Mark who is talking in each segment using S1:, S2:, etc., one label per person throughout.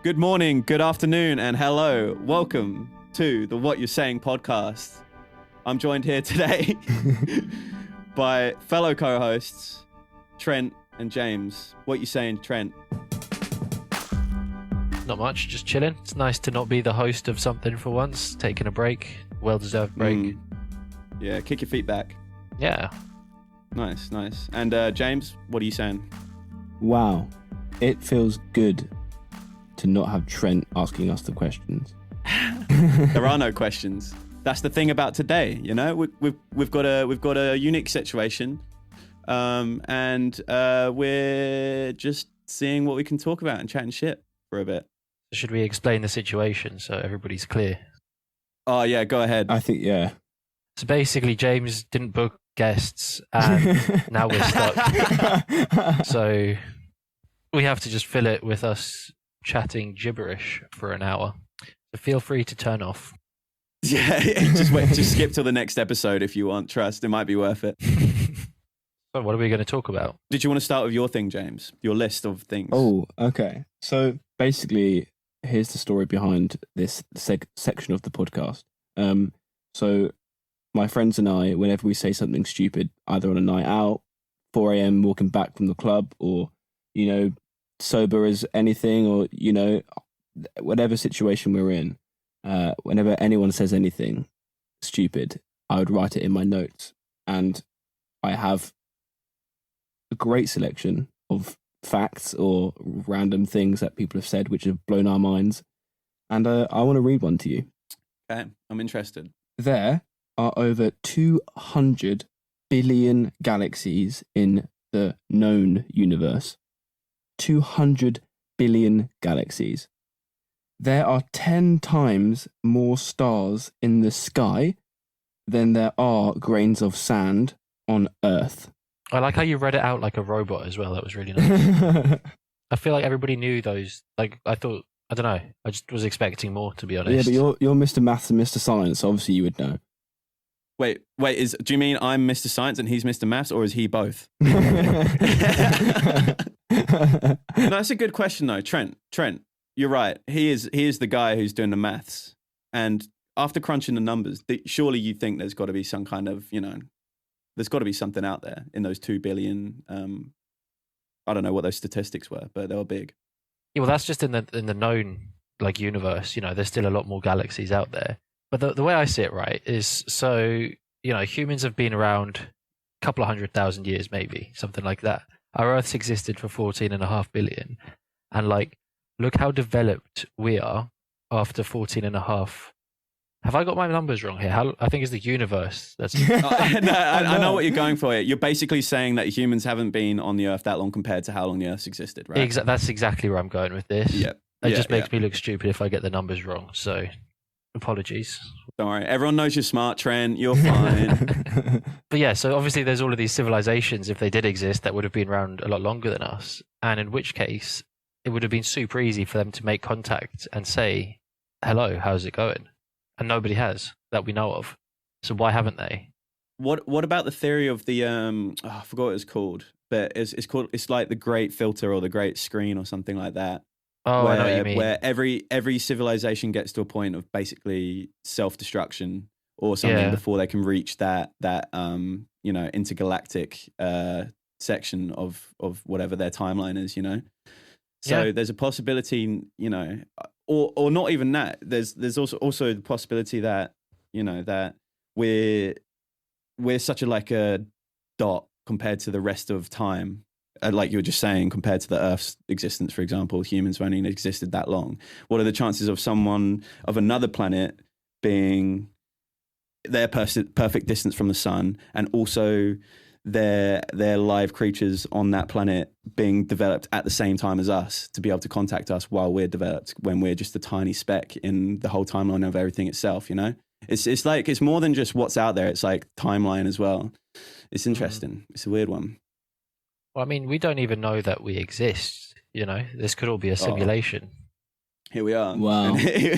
S1: Good morning, good afternoon, and hello. Welcome to the What You're Saying podcast. I'm joined here today by fellow co-hosts Trent and James. What you saying, Trent?
S2: Not much, just chilling. It's nice to not be the host of something for once. Taking a break, well-deserved break.
S1: Yeah, kick your feet back.
S2: Yeah.
S1: Nice. And James, what are you saying?
S3: Wow, it feels good to not have Trent asking us the questions.
S1: There are no questions. That's the thing about today. You know, we've got a unique situation, and we're just seeing what we can talk about and chatting shit for a bit.
S2: Should we explain the situation so everybody's clear?
S1: Oh yeah, go ahead.
S3: I think, yeah.
S2: So basically, James didn't book guests, and now we're stuck. So we have to just fill it with us chatting gibberish for an hour. So feel free to turn off.
S1: Yeah, just skip till the next episode if you want. Trust, it might be worth it.
S2: So what are we going to talk about?
S1: Did you want to start with your thing, James? Your list of things.
S3: Oh, okay. So basically, here's the story behind this section of the podcast. So my friends and I, whenever we say something stupid, either on a night out, 4 a.m. walking back from the club, or, you know, sober as anything, or, you know, whatever situation we're in, whenever anyone says anything stupid, I would write it in my notes. And I have a great selection of facts or random things that people have said which have blown our minds. And I want to read one to you.
S1: Okay, I'm interested.
S3: There are over 200 billion galaxies in the known universe. 200 billion galaxies. There are 10 times more stars in the sky than there are grains of sand on Earth.
S2: I like how you read it out like a robot as well. That was really nice. I feel like everybody knew those. Like, I don't know. I just was expecting more, to be honest.
S3: Yeah, but you're Mr. Maths and Mr. Science, so obviously you would know.
S1: Wait, do you mean I'm Mr. Science and he's Mr. Maths, or is he both? No, that's a good question though. Trent, you're right. He is the guy who's doing the maths. And after crunching the numbers, surely you think there's got to be some kind of, you know, there's got to be something out there in those 2 billion. I don't know what those statistics were, but they were big.
S2: Yeah, well, that's just in the known like universe. You know, there's still a lot more galaxies out there. But the way I see it, right, is so, you know, humans have been around a couple of 100,000 years, maybe something like that. Our Earth's existed for 14.5 billion, and like, look how developed we are after 14.5. Have I got my numbers wrong here? I think it's the universe. That's
S1: I know what you're going for here. You're basically saying that humans haven't been on the Earth that long compared to how long the Earth's existed, right?
S2: That's exactly where I'm going with this.
S1: Yeah.
S2: It just makes me look stupid if I get the numbers wrong. So, apologies.
S1: Don't worry. Everyone knows you're smart, Trent. You're fine.
S2: But yeah, so obviously there's all of these civilizations, if they did exist, that would have been around a lot longer than us. And in which case, it would have been super easy for them to make contact and say, hello, how's it going? And nobody has, that we know of. So why haven't they?
S1: What about the theory of the I forgot what it's called, but it's like the Great Filter or the Great Screen or something like that.
S2: Oh, I know what you mean.
S1: Where every civilization gets to a point of basically self-destruction or something before they can reach that you know, intergalactic section of whatever their timeline is, you know. So there's a possibility, you know, or not even that. There's also the possibility that, you know, that we're such a dot compared to the rest of time. Like you were just saying, compared to the Earth's existence, for example, humans have only existed that long. What are the chances of another planet being their perfect distance from the sun, and also their live creatures on that planet being developed at the same time as us to be able to contact us while we're developed, when we're just a tiny speck in the whole timeline of everything itself, you know? It's like, it's more than just what's out there. It's like timeline as well. It's interesting. It's a weird one.
S2: Well, I mean, we don't even know that we exist, you know? This could all be a simulation.
S1: Here we are.
S3: Wow.
S1: Here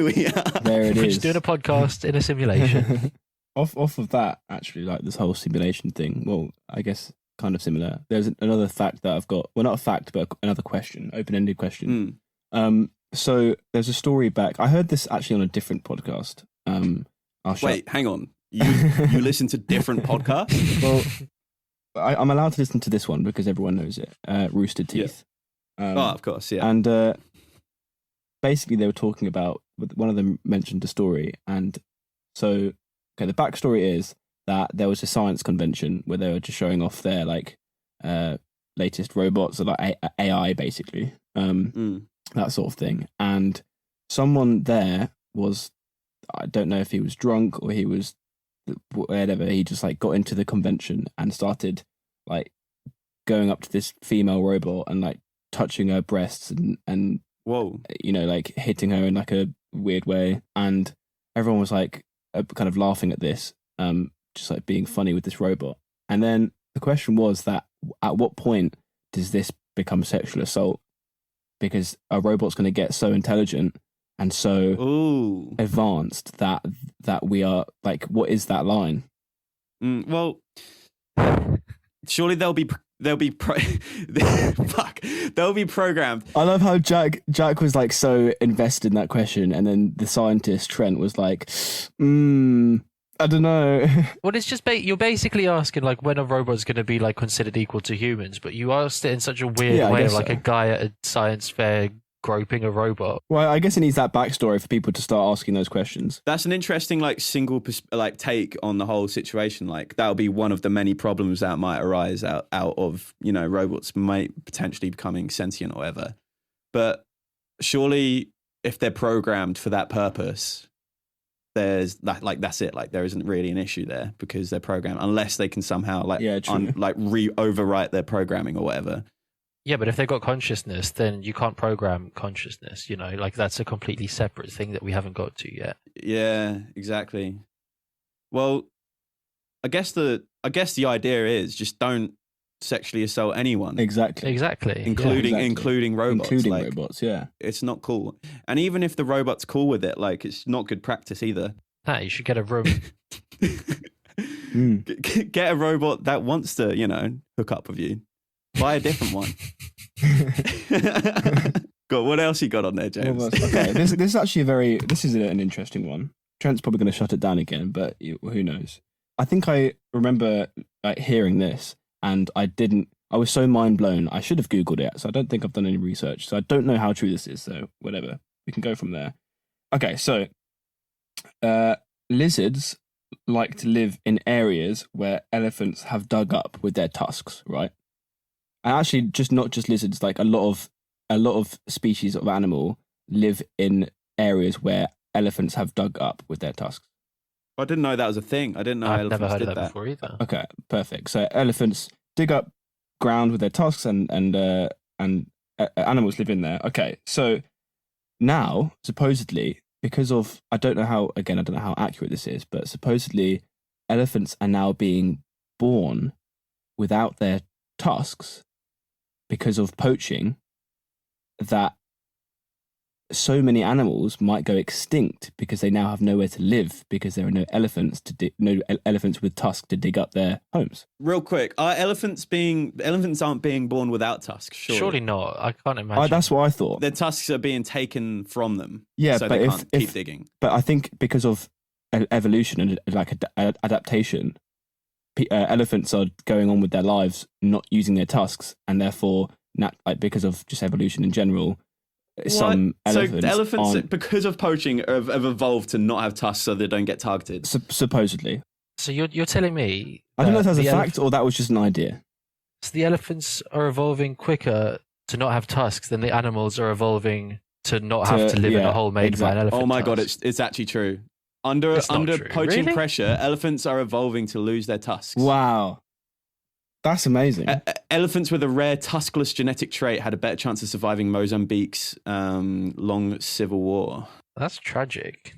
S1: we are.
S3: There it
S2: We're
S3: is.
S2: just doing a podcast in a simulation.
S3: Off of that, actually, like this whole simulation thing, well, I guess kind of similar. There's another fact that I've got. Well, not a fact, but another question, open-ended question. So there's a story back. I heard this actually on a different podcast.
S1: Wait, hang on. You listen to different podcasts?
S3: Well, I'm allowed to listen to this one because everyone knows it. Rooster Teeth.
S1: Yeah. Of course, yeah.
S3: And basically, they were talking about. One of them mentioned a story, and so the backstory is that there was a science convention where they were just showing off their latest robots, or like AI, basically, that sort of thing. And someone there was, I don't know if he was drunk or he was whatever. He just like got into the convention and started like going up to this female robot and like touching her breasts and
S1: whoa,
S3: like hitting her in like a weird way. And everyone was like kind of laughing at this, just like being funny with this robot. And then the question was that at what point does this become sexual assault? Because a robot's going to get so intelligent and so advanced that we are like, what is that line?
S1: Well, surely they'll be programmed.
S3: I love how Jack was like so invested in that question, and then the scientist Trent was like, I don't know.
S2: Well, it's just you're basically asking like when a robot's going to be like considered equal to humans, but you asked it in such a weird way, like a guy at a science fair groping a robot.
S3: Well, I guess it needs that backstory for people to start asking those questions.
S1: That's an interesting take on the whole situation. Like that'll be one of the many problems that might arise out of robots might potentially becoming sentient or whatever. But surely if they're programmed for that purpose, there's that's it. Like there isn't really an issue there because they're programmed, unless they can somehow overwrite their programming or whatever.
S2: Yeah, but if they've got consciousness, then you can't program consciousness, like that's a completely separate thing that we haven't got to yet.
S1: Yeah, exactly. Well, I guess the idea is just don't sexually assault anyone.
S3: Exactly.
S1: Including robots.
S3: Robots, yeah.
S1: It's not cool. And even if the robot's cool with it, like it's not good practice either.
S2: Nah, you should get a room.
S1: Get a robot that wants to, hook up with you. Buy a different one. God, what else you got on there, James?
S3: Okay, this is actually this is an interesting one. Trent's probably going to shut it down again, but who knows? I think I remember hearing this, and I was so mind blown. I should have Googled it, so I don't think I've done any research. So I don't know how true this is. So whatever, we can go from there. Okay, so lizards like to live in areas where elephants have dug up with their tusks, right? And actually, not just lizards, like a lot of species of animal live in areas where elephants have dug up with their tusks.
S1: I didn't know that was a thing. I didn't know
S2: I've
S1: elephants
S2: never heard
S1: did
S2: of that
S1: that
S2: before either.
S3: Okay, perfect. So elephants dig up ground with their tusks, and animals live in there. Okay, so now supposedly, because of I don't know how accurate this is, but supposedly elephants are now being born without their tusks because of poaching, that so many animals might go extinct because they now have nowhere to live because there are no elephants with tusks to dig up their homes.
S1: Real quick, are elephants aren't being born without tusks?
S2: Surely not. I can't imagine.
S3: That's what I thought.
S1: Their tusks are being taken from them.
S3: Yeah,
S1: so
S3: but
S1: they can't keep digging.
S3: But I think because of evolution and adaptation, elephants are going on with their lives not using their tusks, and therefore, because of just evolution in general, some elephants
S1: because of poaching have evolved to not have tusks so they don't get targeted.
S3: Supposedly.
S2: So you're telling me?
S3: I don't know if that's a fact or that was just an idea.
S2: So the elephants are evolving quicker to not have tusks than the animals are evolving to not have to live in a hole made by an elephant.
S1: Oh my god, it's actually true. Under poaching pressure, elephants are evolving to lose their tusks.
S3: Wow. That's amazing.
S1: Elephants with a rare tuskless genetic trait had a better chance of surviving Mozambique's long civil war.
S2: That's tragic.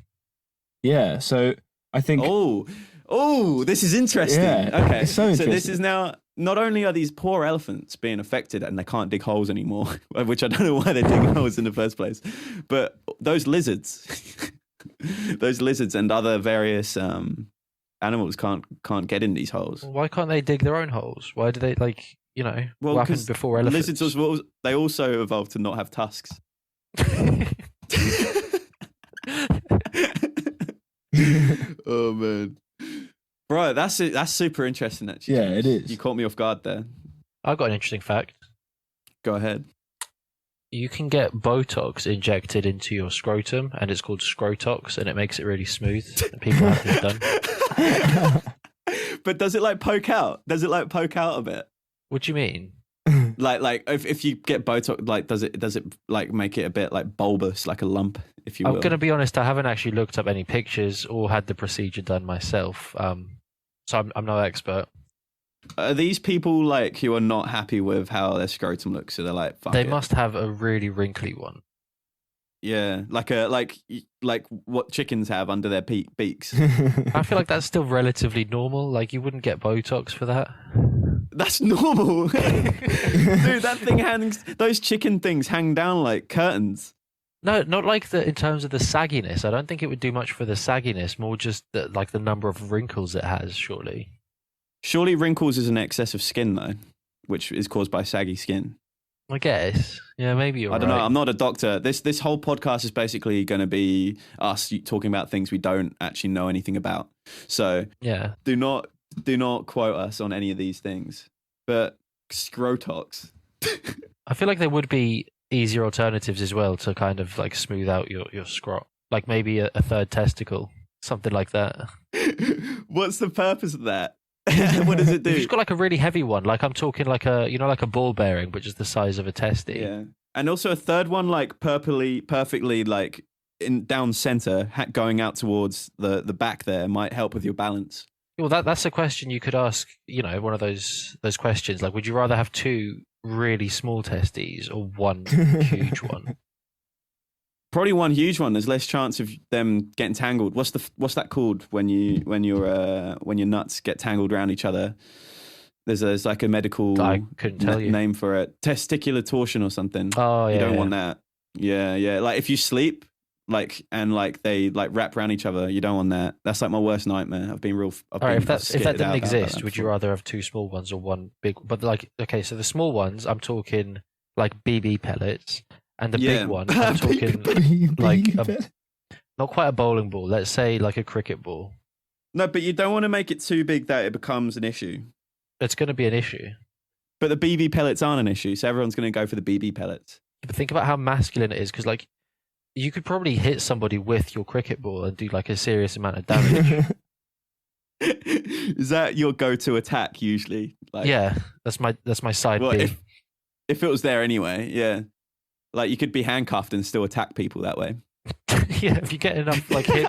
S3: Yeah, so I think...
S1: Oh, this is interesting.
S3: Yeah,
S1: okay,
S3: it's so interesting.
S1: This is now... Not only are these poor elephants being affected and they can't dig holes anymore, which I don't know why they're digging holes in the first place, but those lizards... those lizards and other various animals can't get in these holes.
S2: Why can't they dig their own holes? Why do they what happened before elephants?
S1: Lizards they also evolved to not have tusks. Oh man, bro, that's it. That's super interesting. Actually,
S3: Yeah, it is.
S1: You caught me off guard there.
S2: I've got an interesting fact.
S1: Go ahead.
S2: You can get Botox injected into your scrotum, and it's called Scrotox, and it makes it really smooth. People have this done.
S1: But does it like poke out? Does it like poke out a bit?
S2: What do you mean?
S1: Like if you get Botox, like does it like make it a bit like bulbous, like a lump, if you will?
S2: I'm gonna be honest. I haven't actually looked up any pictures or had the procedure done myself. So I'm no expert.
S1: Are these people like who are not happy with how their scrotum looks? So they're like, fuck
S2: They
S1: it.
S2: must have a really wrinkly one.
S1: Yeah, like what chickens have under their beaks.
S2: I feel like that's still relatively normal. Like you wouldn't get Botox for that.
S1: That's normal, dude. That thing hangs. Those chicken things hang down like curtains.
S2: No, not like in terms of the sagginess. I don't think it would do much for the sagginess. More just like the number of wrinkles it has. Surely
S1: Wrinkles is an excess of skin though, which is caused by saggy skin.
S2: I guess. Yeah, maybe you're right.
S1: I don't know. I'm not a doctor. This whole podcast is basically going to be us talking about things we don't actually know anything about. So
S2: yeah,
S1: do not quote us on any of these things. But Scrotox.
S2: I feel like there would be easier alternatives as well to kind of like smooth out your scrot. Like maybe a third testicle, something like that.
S1: What's the purpose of that? What does it do?
S2: If you've got like a really heavy one, like I'm talking like like a ball bearing, but just the size of a testy.
S1: Yeah, and also a third one like perfectly like in down center, going out towards the back there might help with your balance.
S2: Well, that's a question you could ask. One of those questions. Like, would you rather have two really small testes or one huge one?
S1: Probably one huge one. There's less chance of them getting tangled. What's that called when your nuts get tangled around each other? There's like a medical
S2: I couldn't tell you
S1: name for it. Testicular torsion or something.
S2: Oh yeah.
S1: You don't want that. Yeah. Like if you sleep and they wrap around each other, you don't want that. That's like my worst nightmare. All right,
S2: if that didn't exist, would you rather have two small ones or one big? But like, okay, so the small ones, I'm talking like BB pellets. And the big one, I'm talking like not quite a bowling ball. Let's say like a cricket ball.
S1: No, but you don't want to make it too big that it becomes an issue.
S2: It's going to be an issue.
S1: But the BB pellets aren't an issue, so everyone's going to go for the BB pellets.
S2: But think about how masculine it is, because like you could probably hit somebody with your cricket ball and do like a serious amount of damage.
S1: Is that your go-to attack usually? Like,
S2: yeah, that's my side B.
S1: If it was there anyway, yeah. Like you could be handcuffed and still attack people that way.
S2: Yeah, if you get enough like hit.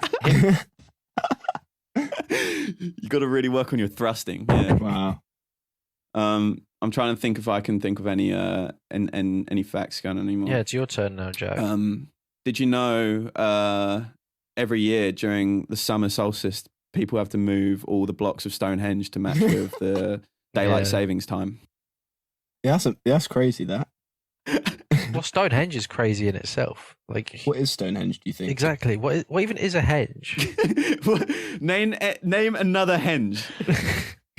S1: You got to really work on your thrusting. Yeah.
S3: Wow.
S1: I'm trying to think if I can think of any facts going on anymore.
S2: Yeah, it's your turn now, Jack.
S1: Did you know every year during the summer solstice, people have to move all the blocks of Stonehenge to match with the daylight savings time?
S3: Yeah, that's crazy. That.
S2: Well, Stonehenge is crazy in itself. Like,
S3: what is Stonehenge? Do you think
S2: exactly? What even is a henge?
S1: Name another henge.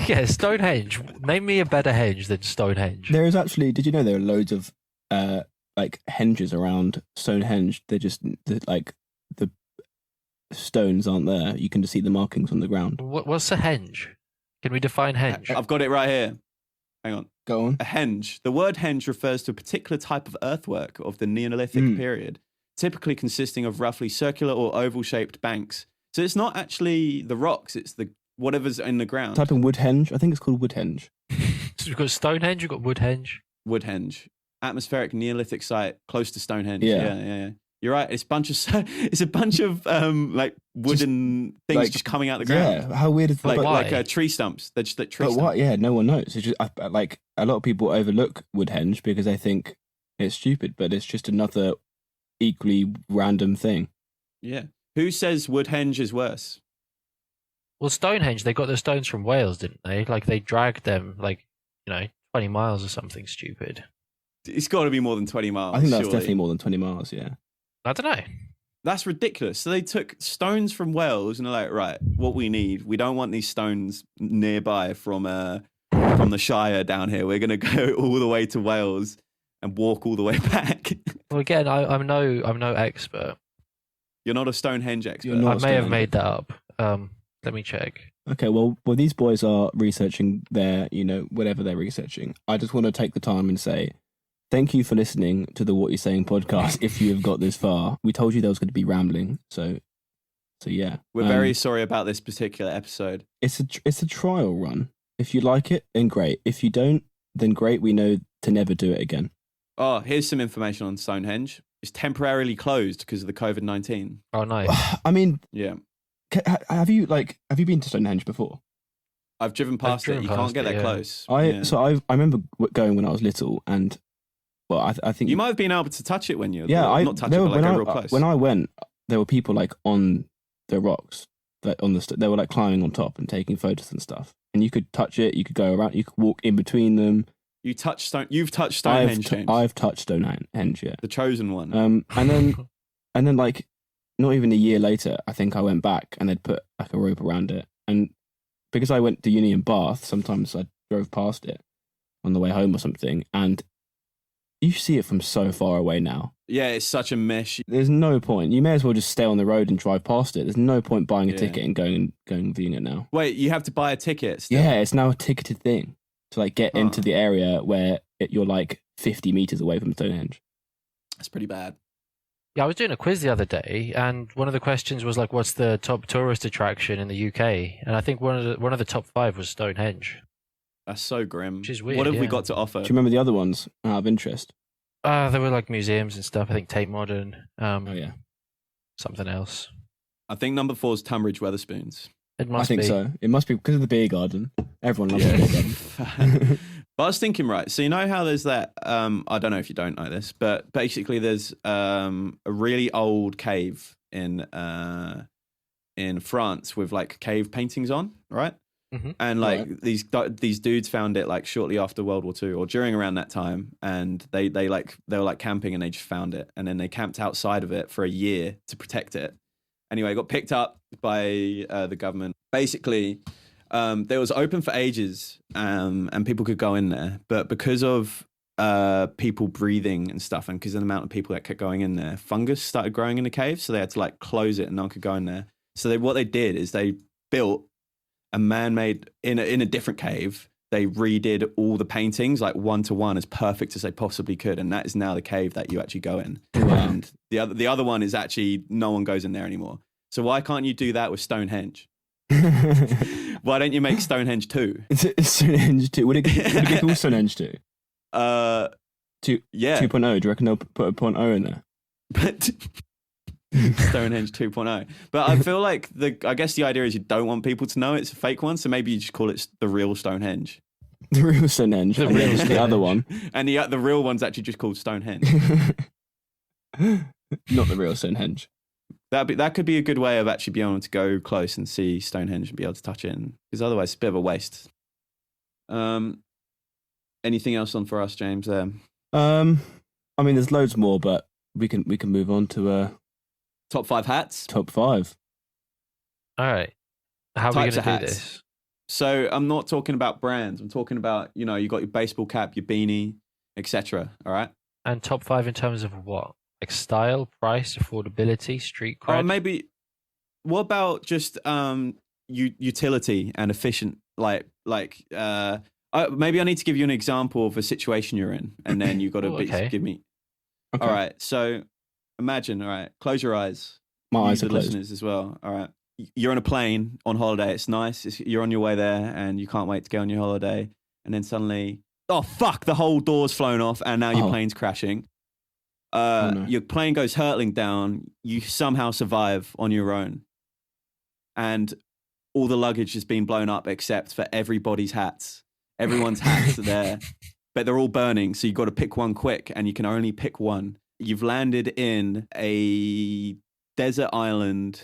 S2: Yeah, Stonehenge. Name me a better henge than Stonehenge.
S3: There is actually. Did you know there are loads of like henges around Stonehenge? They're just like the stones aren't there. You can just see the markings on the ground.
S2: What's a henge? Can we define henge?
S1: I've got it right here. Hang on.
S3: Go on.
S1: A henge. The word henge refers to a particular type of earthwork of the Neolithic period, typically consisting of roughly circular or oval-shaped banks. So it's not actually the rocks; it's the whatever's in the ground.
S3: Type in wood henge. I think it's called wood henge.
S2: So we've got Stonehenge. We've got Woodhenge.
S1: Woodhenge, atmospheric Neolithic site close to Stonehenge.
S3: Yeah.
S1: You're right. It's a bunch of like wooden things
S3: like,
S1: just coming out the ground.
S3: Yeah. How weird is that?
S1: Like tree stumps. They're just like tree stumps.
S3: What? Yeah. No one knows. It's just like a lot of people overlook Woodhenge because they think it's stupid, but it's just another equally random thing.
S1: Yeah. Who says Woodhenge is worse?
S2: Well, Stonehenge, they got the stones from Wales, didn't they? Like they dragged them 20 miles or something stupid.
S1: It's got to be more than 20 miles.
S3: I think that's definitely more than 20 miles. Yeah.
S2: I don't know.
S1: That's ridiculous. So they took stones from Wales and they're like, right, what we need, we don't want these stones nearby from the Shire down here. We're going to go all the way to Wales and walk all the way back.
S2: Well, again, I'm no expert.
S1: You're not a Stonehenge expert.
S3: You're not
S2: I may have made that up. Let me check.
S3: Okay, well, these boys are researching their, whatever they're researching. I just want to take the time and say thank you for listening to the What You Saying podcast. If you have got this far, we told you there was going to be rambling, so yeah.
S1: We're very sorry about this particular episode.
S3: It's a trial run. If you like it, then great. If you don't, then great. We know to never do it again.
S1: Oh, here's some information on Stonehenge. It's temporarily closed because of the COVID-19.
S2: Oh, nice.
S3: I mean,
S1: yeah.
S3: Have you been to Stonehenge before?
S1: I've driven past it. You can't get that close.
S3: I remember going when I was little, and well, I think
S1: you might have been able to touch it when you
S3: not
S1: touch it, but like go real close.
S3: When I went, there were people like on the rocks that they were like climbing on top and taking photos and stuff, and you could touch it. You could go around. You could walk in between them. You've touched
S1: Stonehenge, James.
S3: I've touched Stonehenge, yeah.
S1: The chosen one.
S3: And then like not even a year later, I think I went back and they'd put like a rope around it. And because I went to uni in Bath, sometimes I drove past it on the way home or something, and you see it from so far away now.
S1: Yeah, it's such a mesh.
S3: There's no point. You may as well just stay on the road and drive past it. There's no point buying a ticket and going and viewing it now.
S1: Wait, you have to buy a ticket still?
S3: Yeah, it's now a ticketed thing to like get into the area where you're like 50 meters away from Stonehenge.
S1: That's pretty bad.
S2: Yeah, I was doing a quiz the other day, and one of the questions was like, "What's the top tourist attraction in the UK?" And I think one of the top 5 was Stonehenge.
S1: That's so grim.
S2: Which is weird.
S1: What have we got to offer?
S3: Do you remember the other ones out of interest?
S2: There were like museums and stuff. I think Tate Modern.
S3: Oh yeah.
S2: Something else.
S1: I think number 4 is Tunbridge Wetherspoons.
S2: It must
S3: be. I think so. It must be because of the beer garden. Everyone loves the beer garden.
S1: But I was thinking, right, so you know how there's that, I don't know if you don't know this, but basically there's a really old cave in France with like cave paintings on, right?
S2: Mm-hmm.
S1: And like these dudes found it like shortly after World War II or during around that time, and they were like camping and they just found it, and then they camped outside of it for a year to protect it. Anyway, it got picked up by the government. Basically, it was open for ages, and people could go in there. But because of people breathing and stuff, and because of the amount of people that kept going in there, fungus started growing in the cave, so they had to like close it and no one could go in there. So what they did is they built a man-made, in a different cave, they redid all the paintings like 1-to-1 as perfect as they possibly could, and that is now the cave that you actually go in.
S3: Wow.
S1: And the other one is actually no one goes in there anymore. So why can't you do that with Stonehenge? Why don't you make Stonehenge 2?
S3: It's Stonehenge 2. Would it be called Stonehenge 2? 2.0. Do you reckon they'll put a 0.0 in there?
S1: But Stonehenge 2.0. But I feel like I guess the idea is you don't want people to know it's a fake one, so maybe you just call it the real Stonehenge.
S3: The real Stonehenge. The other one.
S1: And the real one's actually just called Stonehenge.
S3: Not the real Stonehenge.
S1: That could be a good way of actually being able to go close and see Stonehenge and be able to touch it, because otherwise it's a bit of a waste. Anything else on for us, James?
S3: I mean, there's loads more, but we can move on to
S1: top 5 hats.
S3: Top 5.
S2: All right. How are we going to do this?
S1: So I'm not talking about brands. I'm talking about, you got your baseball cap, your beanie, etc. All right.
S2: And top 5 in terms of what? Like style, price, affordability, street cred?
S1: Or maybe, what about just utility and efficient? Maybe I need to give you an example of a situation you're in, and then you've got to give me. Okay. All right. So imagine, all right, close your eyes.
S3: My eyes are closed.
S1: Listeners as well. All right. You're on a plane on holiday. It's nice. You're on your way there and you can't wait to go on your holiday. And then suddenly, oh, fuck, the whole door's flown off and now your plane's crashing. No. Your plane goes hurtling down. You somehow survive on your own. And all the luggage has been blown up except for everybody's hats. Everyone's hats are there, but they're all burning. So you've got to pick one quick, and you can only pick one. You've landed in a desert island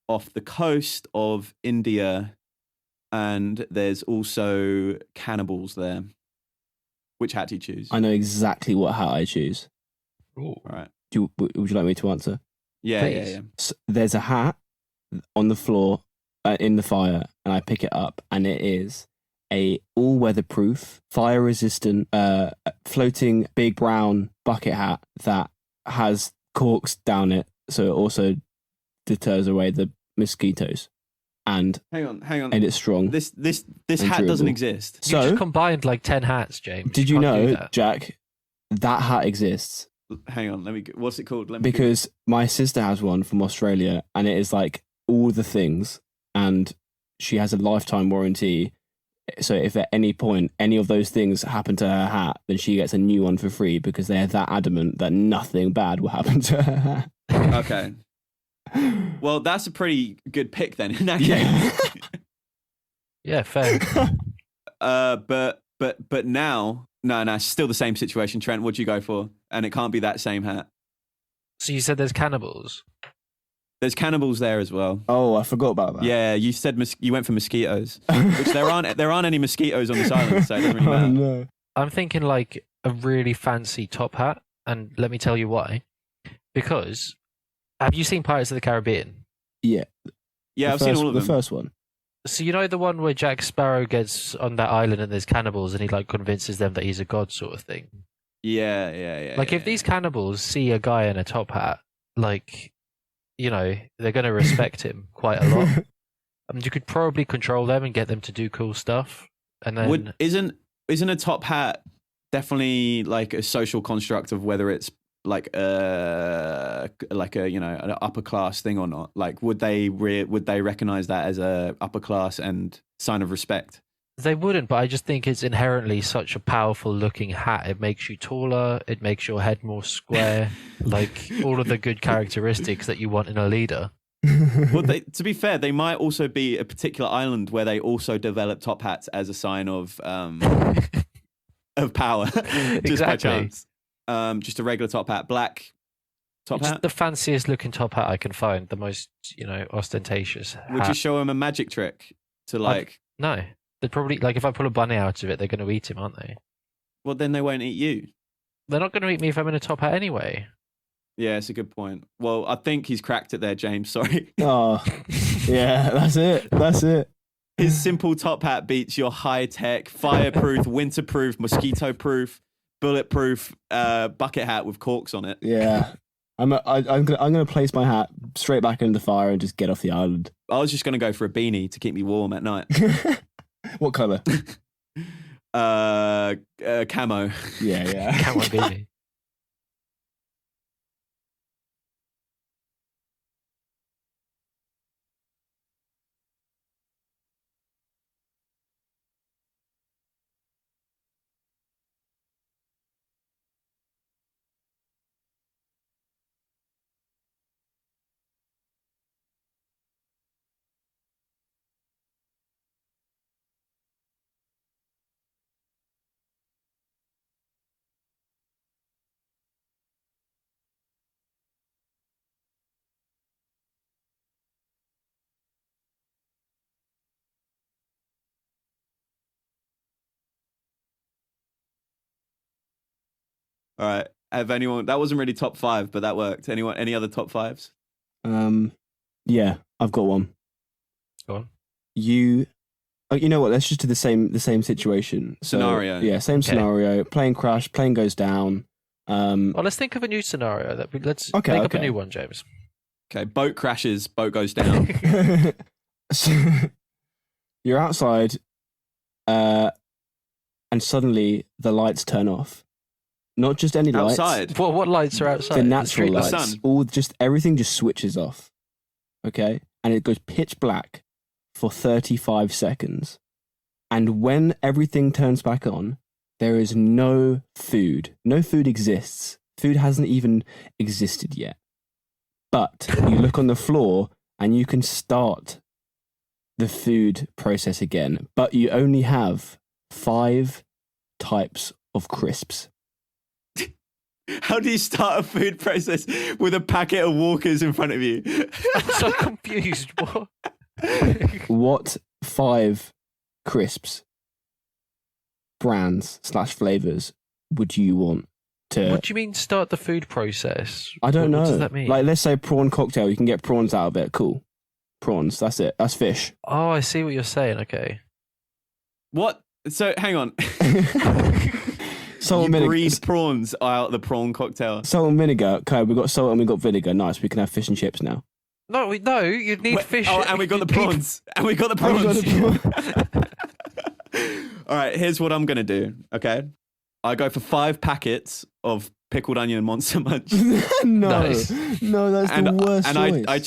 S1: off the coast of India, and there's also cannibals there. Which hat do you choose?
S3: I know exactly what hat I choose.
S1: Ooh. All right.
S3: Would you like me to answer?
S1: Yeah.
S3: So there's a hat on the floor in the fire, and I pick it up, and it is a all-weather-proof, fire-resistant, floating big brown bucket hat that has corks down it, so it also deters away the mosquitoes. And
S1: hang on.
S3: And it's strong.
S1: This hat doesn't exist.
S2: You just combined like 10 hats, James.
S3: Did you know, Jack, that hat exists?
S1: Hang on, what's it called?
S3: Because my sister has one from Australia, and it is like all the things, and she has a lifetime warranty. So if at any point any of those things happen to her hat, then she gets a new one for free because they're that adamant that nothing bad will happen to her hat.
S1: Okay. Well, that's a pretty good pick then in that case.
S2: Yeah, fair.
S1: But now, no, still the same situation. Trent, what'd you go for? And it can't be that same hat.
S2: So you said there's cannibals?
S1: There's cannibals there as well.
S3: Oh, I forgot about that.
S1: Yeah, you said you went for mosquitoes, which there aren't any mosquitoes on this island, so it doesn't really matter.
S3: Oh, no.
S2: I'm thinking like a really fancy top hat, and let me tell you why. Because have you seen Pirates of the Caribbean?
S3: Yeah.
S1: Yeah, I've seen all of them.
S3: The first one.
S2: So you know the one where Jack Sparrow gets on that island and there's cannibals and he like convinces them that he's a god sort of thing?
S1: Yeah.
S2: Like if these cannibals see a guy in a top hat, like, you know, they're going to respect him quite a lot. You could probably control them and get them to do cool stuff. And then
S1: isn't a top hat definitely like a social construct of whether it's like a an upper class thing or not? Like would they recognize that as a upper class and sign of respect?
S2: They wouldn't, but I just think it's inherently such a powerful looking hat. It makes you taller, it makes your head more square, like all of the good characteristics that you want in a leader.
S1: Well, to be fair, they might also be a particular island where they also develop top hats as a sign of power. Just
S2: exactly.
S1: By chance. Just a regular top hat, black top hat.
S2: The fanciest looking top hat I can find, the most, ostentatious hat.
S1: Would you show him a magic trick to like?
S2: No, they'd probably like if I pull a bunny out of it, they're going to eat him, aren't they?
S1: Well, then they won't eat you.
S2: They're not going to eat me if I'm in a top hat anyway.
S1: Yeah, it's a good point. Well, I think he's cracked it there, James. Sorry.
S3: Oh, yeah, that's it.
S1: His simple top hat beats your high-tech, fireproof, winterproof, mosquito-proof, bulletproof bucket hat with corks on it.
S3: Yeah. I'm gonna place my hat straight back into the fire and just get off the island.
S1: I was just gonna go for a beanie to keep me warm at night.
S3: What colour?
S1: Camo.
S3: Yeah.
S2: Camo beanie.
S1: All right. That wasn't really top 5, but that worked. Any other top 5s?
S3: Yeah, I've got one.
S2: Go on.
S3: You know what? Let's just do the same situation.
S1: Scenario.
S3: Yeah, same scenario. Plane crash, plane goes down.
S2: Well, let's think of a new scenario. Let's make up a new one, James.
S1: Okay, boat crashes, boat goes down.
S3: So, you're outside, and suddenly the lights turn off. Not just any lights.
S1: Outside?
S2: What lights are outside?
S3: The natural lights.
S1: The sun.
S3: Everything just switches off. Okay? And it goes pitch black for 35 seconds. And when everything turns back on, there is no food. No food exists. Food hasn't even existed yet. But you look on the floor and you can start the food process again. But you only have 5 types of crisps.
S1: How do you start a food process with a packet of Walkers in front of you?
S2: I'm so confused. What?
S3: What 5 crisps, brands / flavors would you want to...
S2: What do you mean start the food process?
S3: I don't know.
S2: What does that mean?
S3: Like, let's say prawn cocktail. You can get prawns out of it. Cool. Prawns. That's it. That's fish.
S2: Oh, I see what you're saying. Okay.
S1: What? So, hang on.
S3: Salt
S1: You
S3: and vinegar.
S1: breathe prawns out the prawn cocktail.
S3: Salt and vinegar. Okay, we've got salt and we've got vinegar. Nice. We can have fish and chips now.
S2: No, you'd need fish.
S1: Oh, and we got the prawns. And we got the prawns. All right, here's what I'm going to do, okay? I go for 5 packets of pickled onion Monster Munch.
S3: No,
S2: Nice.
S3: no, that's the worst
S1: and
S3: choice.
S1: I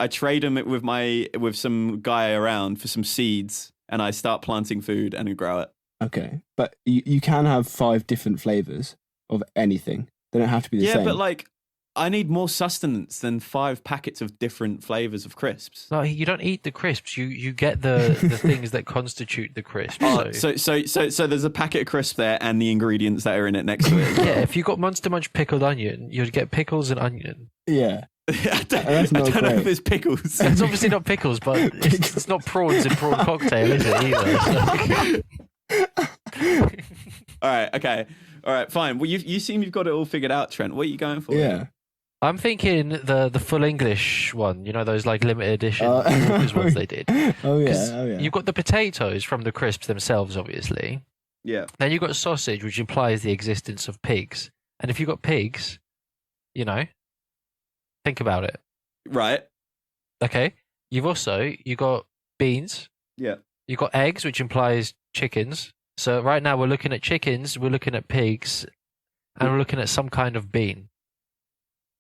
S1: trade them with some guy around for some seeds, and I start planting food and grow it.
S3: Okay, but you can have 5 different flavors of anything. They don't have to be the same.
S1: Yeah, but like, I need more sustenance than 5 packets of different flavors of crisps.
S2: No, you don't eat the crisps. You get the things that constitute the crisps.
S1: Oh, so there's a packet of crisps there and the ingredients that are in it next to it.
S2: Yeah, if you got Monster Munch pickled onion, you'd get pickles and onion.
S3: Yeah.
S1: I
S3: That's not
S1: don't know
S3: great.
S1: if there's pickles.
S2: It's obviously not pickles, but it's not prawns in prawn cocktail, is it either?
S1: All right, okay. All right, fine. Well, you seem you've got it all figured out, Trent. What are you going for?
S3: Yeah.
S2: I'm thinking the full English one, you know, those like limited edition
S3: Oh.
S2: Walkers ones they did.
S3: Oh yeah.
S2: 'Cause
S3: Oh yeah.
S2: You've got the potatoes from the crisps themselves, obviously.
S1: Yeah.
S2: Then you've got sausage, which implies the existence of pigs. And if you've got pigs, you know, think about it.
S1: Right.
S2: Okay. You got beans.
S1: Yeah.
S2: You've got eggs, which implies chickens. So right now we're looking at chickens, we're looking at pigs, and we're looking at some kind of bean.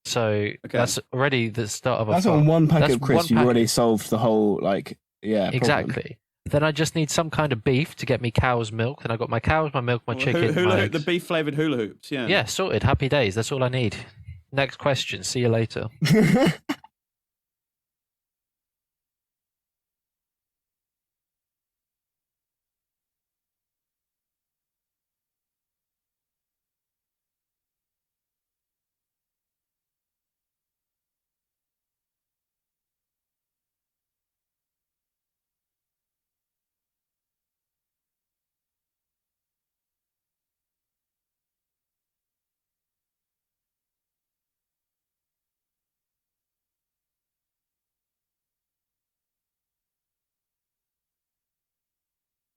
S2: So that's already the start of a
S3: That's
S2: thought.
S3: on one packet
S2: That's
S3: of crisps.
S2: one
S3: You've
S2: packet.
S3: already solved the whole problem.
S2: Exactly. Then I just need some kind of beef to get me cow's milk. Then I got my cows, my milk, my chicken,
S1: hula
S2: my
S1: hoop, the
S2: eggs.
S1: beef flavored hula hoops. Yeah.
S2: Yeah, sorted. Happy days. That's all I need. Next question. See you later.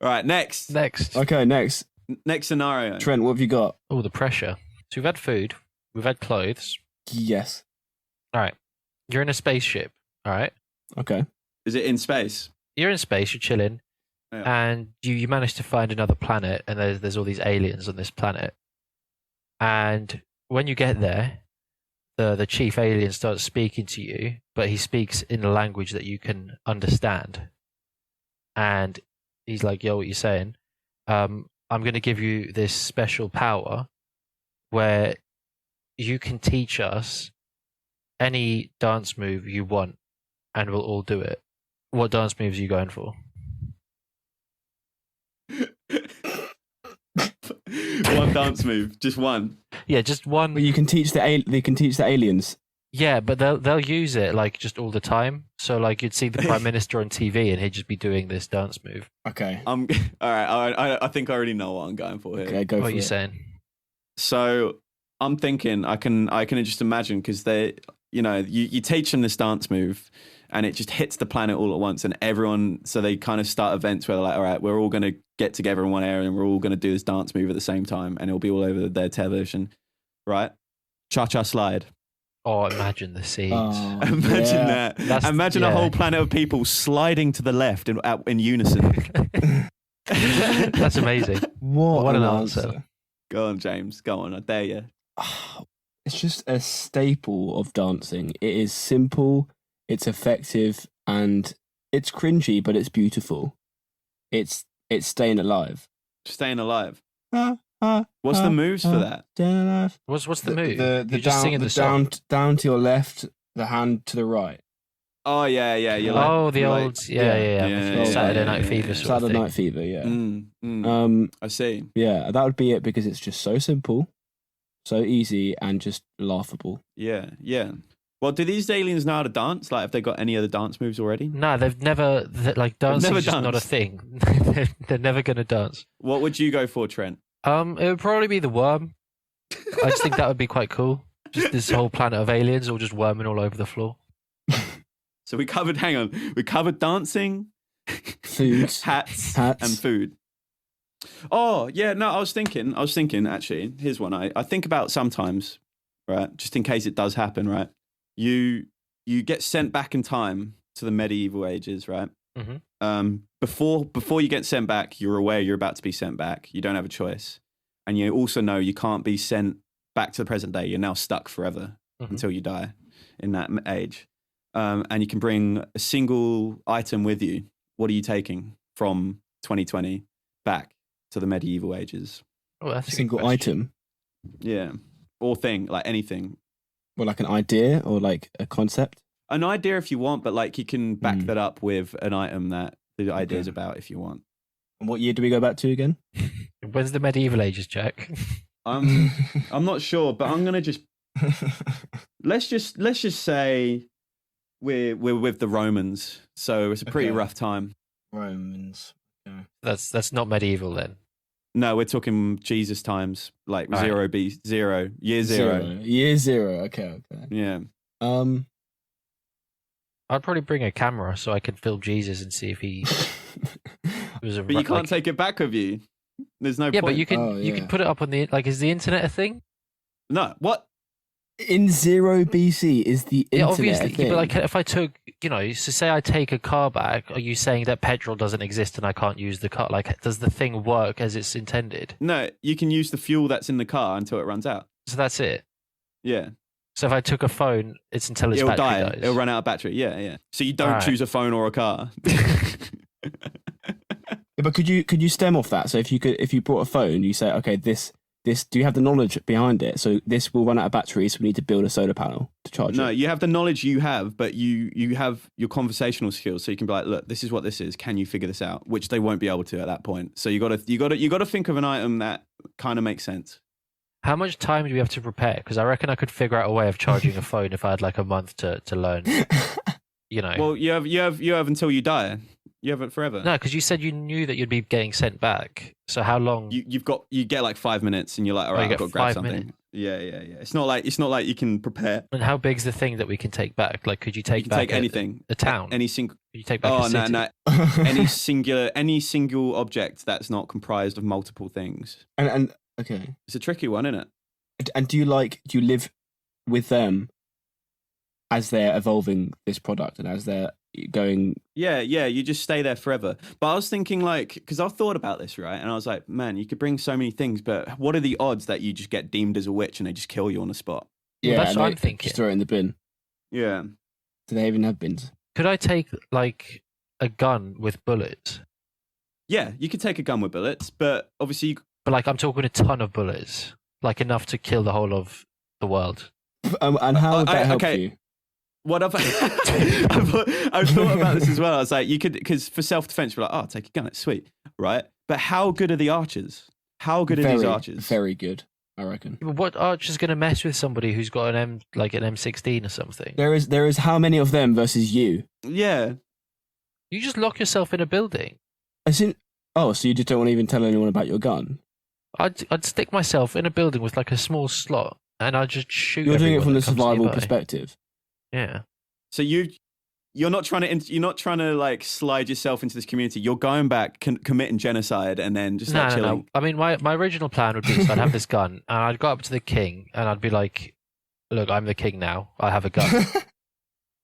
S1: All right. Next
S3: Okay, next.
S1: scenario.
S3: Trent, what have you got?
S2: Oh, the pressure. So we've had food. We've had clothes.
S3: Yes.
S2: All right. You're in a spaceship. All right.
S3: Okay.
S1: Is it in space?
S2: You're in space. You're chilling,
S1: Yeah.
S2: and you manage to find another planet, and there's all these aliens on this planet. And when you get there, the chief alien starts speaking to you, but he speaks in a language that you can understand. And he's like, "Yo, what you saying? I'm going to give you this special power where you can teach us any dance move you want, and we'll all do it." What dance moves are you going for?
S1: One dance move, just one.
S2: Yeah, just one.
S3: But you can teach they can teach the aliens.
S2: Yeah, but they'll use it like just all the time. So like you'd see the prime minister on TV and he'd just be doing this dance move.
S3: Okay.
S1: All right. I think I already know what I'm going for here.
S3: Okay, go
S2: What
S3: for
S2: are you
S3: it.
S2: saying?
S1: So I'm thinking I can just imagine because they, you teach them this dance move and it just hits the planet all at once and everyone, so they kind of start events where they're like, all right, we're all going to get together in one area and we're all going to do this dance move at the same time and it'll be all over their television, right? Cha-cha slide.
S2: Oh, imagine the scenes.
S3: Oh,
S1: Imagine
S3: yeah.
S1: that. Imagine a whole planet of people sliding to the left in unison.
S2: That's amazing.
S3: What
S2: an
S3: an
S2: answer.
S3: answer.
S1: Go on, James. Go on. I dare you.
S3: It's just a staple of dancing. It is simple, it's effective, and it's cringy, but it's beautiful. It's staying alive.
S1: Staying alive.
S3: Ah,
S1: What's the moves for that?
S3: Staying alive.
S2: What's the move?
S3: The
S2: You're just singing the song.
S3: down to your left, the hand to the right.
S1: Oh yeah. You're
S2: Oh,
S1: like,
S2: the
S1: you're like-
S2: old Saturday Night Fever sort of
S3: Saturday
S2: thing.
S3: Night Fever, yeah.
S1: I see.
S3: Yeah, that would be it because it's just so simple, so easy, and just laughable.
S1: Yeah. Well, do these aliens know how to dance? Like, have they got any other dance moves already?
S2: No, they've never dancing
S1: never
S2: is just not a
S1: danced.
S2: thing. They're never going to dance.
S1: What would you go for, Trent?
S2: It would probably be the worm. I just think that would be quite cool. Just this whole planet of aliens all just worming all over the floor.
S1: So we covered dancing,
S3: Food,
S1: hats,
S3: hats.
S1: and food. Oh yeah, no, I was thinking actually. Here's one I think about sometimes, right? Just in case it does happen, right? You get sent back in time to the medieval ages, right?
S2: Mm-hmm.
S1: Before you get sent back, you're aware you're about to be sent back. You don't have a choice, and you also know you can't be sent back to the present day. You're now stuck forever until you die in that age. And you can bring a single item with you. What are you taking from 2020 back to the medieval ages?
S2: Oh, that's
S3: A single item.
S1: Yeah, or thing, like anything.
S3: Well, like an idea or like a concept.
S1: An idea if you want, but like you can back that up with an item that the idea is about if you want.
S3: And what year do we go back to again?
S2: When's the medieval ages, Jack?
S1: I'm not sure, but I'm gonna just let's just say we're with the Romans, so it's a pretty rough time.
S3: Romans. Okay.
S2: That's not medieval then.
S1: No, we're talking Jesus times, like
S2: All right.
S1: zero, year zero.
S3: Year zero. Okay.
S1: Yeah.
S2: I'd probably bring a camera so I could film Jesus and see if he was a.
S1: But you can't take it back with you. There's no point.
S2: Yeah, but you can put it up on the is the internet a thing?
S1: No, what?
S3: In 0 BC is the internet
S2: obviously.
S3: a thing?
S2: But like, if I took, so say I take a car back, are you saying that petrol doesn't exist and I can't use the car? Like, does the thing work as it's intended?
S1: No, you can use the fuel that's in the car until it runs out.
S2: So that's it.
S1: Yeah.
S2: So if I took a phone, it's until its
S1: It'll
S2: battery
S1: die.
S2: dies.
S1: It'll run out of battery. Yeah. So you don't choose a phone or a car.
S3: Yeah, but could you stem off that? So if you brought a phone, you say, okay, this do you have the knowledge behind it? So this will run out of battery, so we need to build a solar panel to charge it.
S1: No, you have the knowledge you have, but you have your conversational skills, so you can be like, look, this is what this is. Can you figure this out? Which they won't be able to at that point. So you got to think of an item that kind of makes sense.
S2: How much time do we have to prepare? Because I reckon I could figure out a way of charging a phone if I had like a month to learn.
S1: Well, you have until you die. You have it forever.
S2: No, because you said you knew that you'd be getting sent back. So how long?
S1: You get like 5 minutes, and you're like, all right, I've got to grab something.
S2: Minutes.
S1: Yeah. It's not like you can prepare.
S2: And how big's the thing that we can take back? Like, could you take back
S1: anything?
S2: A town?
S1: Any single?
S2: Could you take back a city?
S1: No. any single object that's not comprised of multiple things.
S3: And okay,
S1: it's a tricky one, isn't it?
S3: And do you live with them as they're evolving this product and as they're going?
S1: Yeah, you just stay there forever. But I was thinking, like, because I've thought about this, right? And I was like, man, you could bring so many things, but what are the odds that you just get deemed as a witch and they just kill you on the spot?
S3: Yeah,
S2: that's what I'm thinking.
S3: Just throw it in the bin.
S1: Yeah.
S3: Do they even have bins?
S2: Could I take like a gun with bullets?
S1: Yeah, you could take a gun with bullets, but obviously...
S2: But like, I'm talking a ton of bullets, like enough to kill the whole of the world.
S3: And how would that help you?
S1: What I've thought about this as well. I was like, you could, because for self-defense, you're like, oh, take a gun, it's sweet, right? But how good are the archers? How good are these archers?
S3: Very good, I reckon.
S2: What archer's going to mess with somebody who's got an M16 or something?
S3: There is how many of them versus you?
S1: Yeah.
S2: You just lock yourself in a building.
S3: So you just don't want to even tell anyone about your gun?
S2: I'd stick myself in a building with like a small slot, and I'd just shoot.
S3: You're doing it from the
S2: survival
S3: survival perspective.
S2: Yeah.
S1: So you're not trying to like slide yourself into this community. You're going back, committing genocide, and then just chilling.
S2: No. I mean, my original plan would be so I'd have this gun, and I'd go up to the king, and I'd be like, "Look, I'm the king now. I have a gun."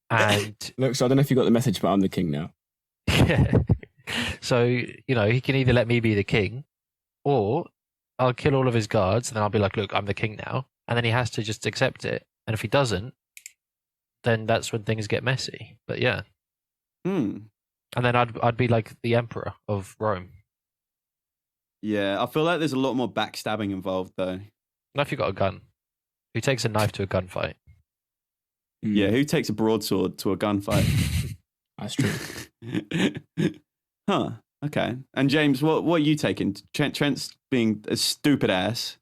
S2: And
S3: look, so I don't know if you got the message, but I'm the king now.
S2: Yeah. So he can either let me be the king, or I'll kill all of his guards, and then I'll be like, "Look, I'm the king now," and then he has to just accept it. And if he doesn't, then that's when things get messy. But yeah. And then I'd be like the emperor of Rome.
S1: Yeah, I feel like there's a lot more backstabbing involved, though.
S2: Not if you got a gun. Who takes a knife to a gunfight?
S1: Yeah, who takes a broadsword to a gunfight?
S3: That's true.
S1: Huh. Okay. And James, what are you taking? Trent's being a stupid ass.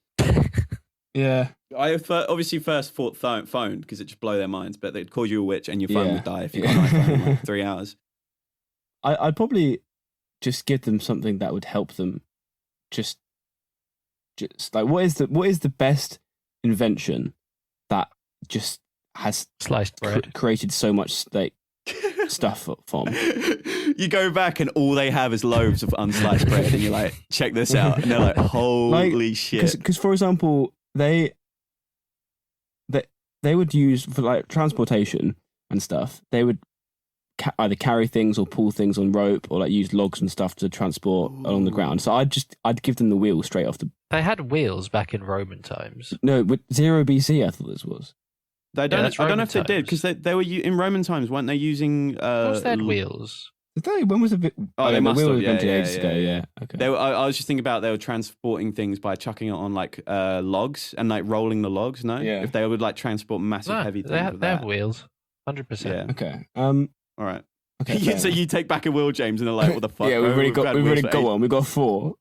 S3: Yeah.
S1: I obviously first thought phone because it just blow their minds, but they'd call you a witch and your phone would die if you got an iPhone in like 3 hours.
S3: I'd probably just give them something that would help them. Just like what is the best invention that just has
S2: sliced bread
S3: created so much like stuff from?
S1: You go back and all they have is loaves of unsliced bread, and you're like, check this out, and they're like, holy shit.
S3: Because for example, they would use for like transportation and stuff. They would either carry things or pull things on rope, or like use logs and stuff to transport along the ground. So I'd give them the wheel straight off the.
S2: They had wheels back in Roman times.
S3: No, with 0 BC, I thought this was.
S1: I don't know if they did, because they were in Roman times, weren't they using?
S2: Of course, they had wheels.
S3: When was it?
S1: They must have.
S3: Ages ago. Yeah. Okay.
S1: I was just thinking about they were transporting things by chucking it on like logs and like rolling the logs. No,
S3: yeah.
S1: If they would like transport massive heavy things.
S2: They have wheels, 100%.
S1: Yeah.
S3: Okay.
S1: All right. Okay. So you take back a wheel, James, and they're like, "What the fuck?"
S3: Yeah, we've already got one. We've got 4.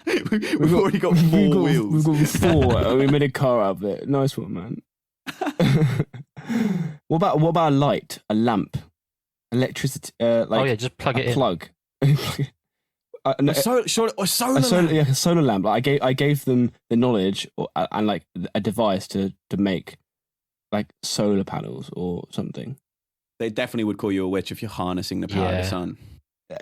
S1: we've already got 4 wheels.
S3: We've got 4. We made a car out of it. Nice one, man. What about a light, a lamp, electricity?
S2: Just plug it in.
S3: Plug.
S1: A solar lamp.
S3: Yeah, a solar lamp. Like, I gave them the knowledge and like a device to make like solar panels or something.
S1: They definitely would call you a witch if you're harnessing the power of the sun.